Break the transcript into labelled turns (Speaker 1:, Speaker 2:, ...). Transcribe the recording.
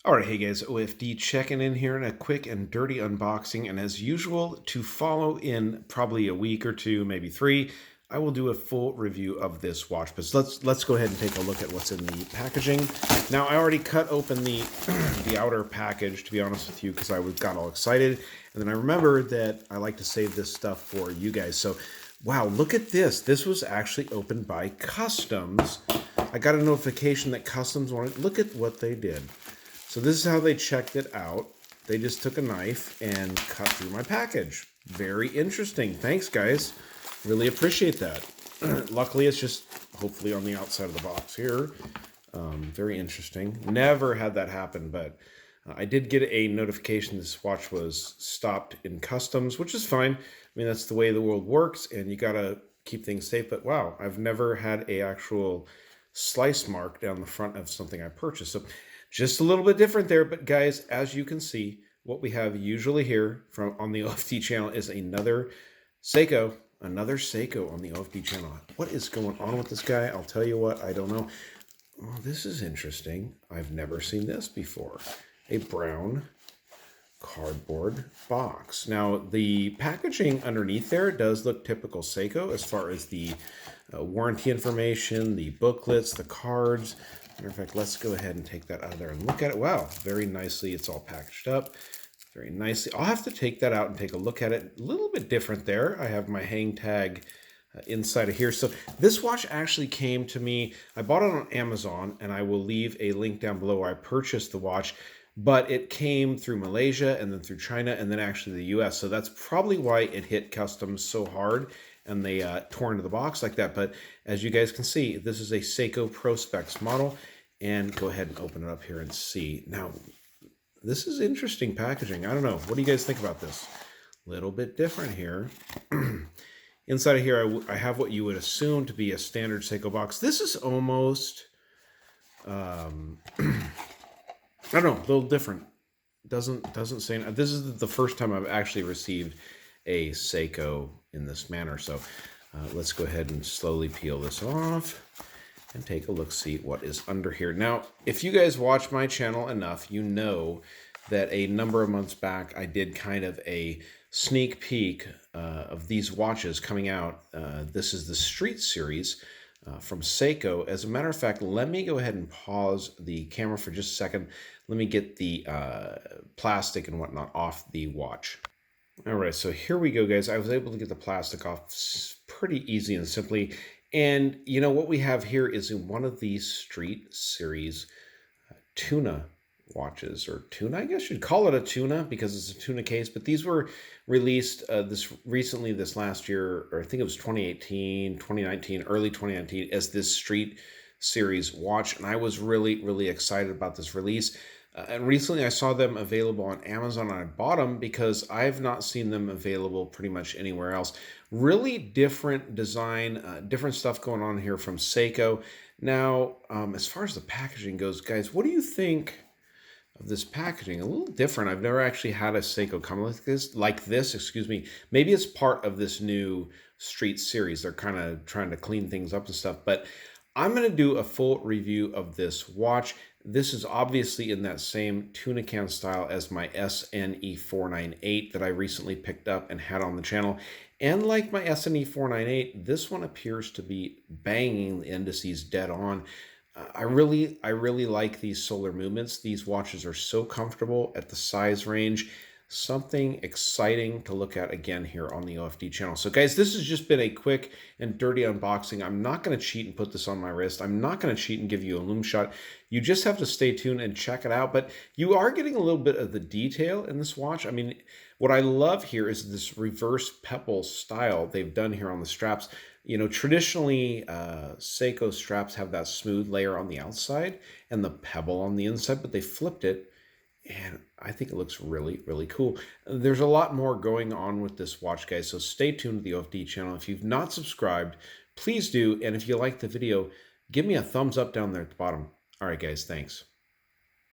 Speaker 1: All right, hey guys, OFD checking in here in a quick and dirty unboxing. And as usual, to follow in probably a week or two, maybe three, I will do a full review of this watch. But let's go ahead and take a look at what's in the packaging. Now, I already cut open the the outer package, to be honest with you, because I got all excited. And then I remembered that I like to save this stuff for you guys. So, wow, look at this. This was actually opened by Customs. I got a notification that Customs wanted. Look at what they did. So this is how they checked it out. They just took a knife and cut through my package. Very interesting. Thanks, guys. Really appreciate that. Luckily, it's just hopefully on the outside of the box here. Very interesting. Never had that happen, but I did get a notification this watch was stopped in customs, which is fine. I mean, that's the way the world works, and you got to keep things safe. But wow, I've never had a actual slice mark down the front of something I purchased. So just a little bit different there, but guys, as you can see, what we have usually here on the OFD channel is another Seiko on the OFD channel. What is going on with this guy? I'll tell you what, I don't know. Oh, this is interesting. I've never seen this before. A brown cardboard box. Now, the packaging underneath there does look typical Seiko as far as the warranty information, the booklets, the cards. Matter of fact, let's go ahead and take that out of there and look at it. Wow, very nicely. It's all packaged up very nicely. I'll have to take that out and take a look at it. A little bit different there. I have my hang tag inside of here. So this watch actually came to me. I bought it on Amazon, and I will leave a link down below where I purchased the watch. But it came through Malaysia and then through China and then actually the US. So that's probably why it hit customs so hard and they tore into the box like that. But as you guys can see, this is a Seiko Pro Specs model. And go ahead and open it up here and see. Now, this is interesting packaging. I don't know. What do you guys think about this? A little bit different here. Inside of here, I have what you would assume to be a standard Seiko box. This is almost, I don't know, a little different. Doesn't say. This is the first time I've actually received a Seiko in this manner. So let's go ahead and slowly peel this off and take a look, see what is under here. Now, if you guys watch my channel enough, you know that a number of months back, I did kind of a sneak peek of these watches coming out. This is the Street Series from Seiko. As a matter of fact, let me go ahead and pause the camera for just a second. Let me get the plastic and whatnot off the watch. All right, so here we go, guys. I was able to get the plastic off pretty easy and simply. And you know what we have here is in one of these Street Series Tuna watches, or Tuna, I guess you'd call it a Tuna because it's a Tuna case. But these were released this last year, or I think it was 2018, 2019, early 2019, as this Street Series watch. And I was really, really excited about this release. And recently I saw them available on Amazon, and I bought them because I've not seen them available pretty much anywhere else. Really different design, different stuff going on here from Seiko. Now, as far as the packaging goes, guys, what do you think of this packaging? A little different. I've never actually had a Seiko come like this, excuse me. Maybe it's part of this new Street Series. They're kind of trying to clean things up and stuff, but I'm going to do a full review of this watch. This is obviously in that same tuna can style as my SNE 498 that I recently picked up and had on the channel. And like my SNE 498, this one appears to be banging the indices dead on. I really like these solar movements. These watches are so comfortable at the size range. Something exciting to look at again here on the OFD channel. So guys, this has just been a quick and dirty unboxing. I'm not going to cheat and put this on my wrist. I'm not going to cheat and give you a lume shot. You just have to stay tuned and check it out. But you are getting a little bit of the detail in this watch. I mean, what I love here is this reverse pebble style they've done here on the straps. You know, traditionally, Seiko straps have that smooth layer on the outside and the pebble on the inside, but they flipped it. And I think it looks really, really cool. There's a lot more going on with this watch, guys, so stay tuned to the OFD channel. If you've not subscribed, please do. And if you like the video, give me a thumbs up down there at the bottom. All right, guys, thanks.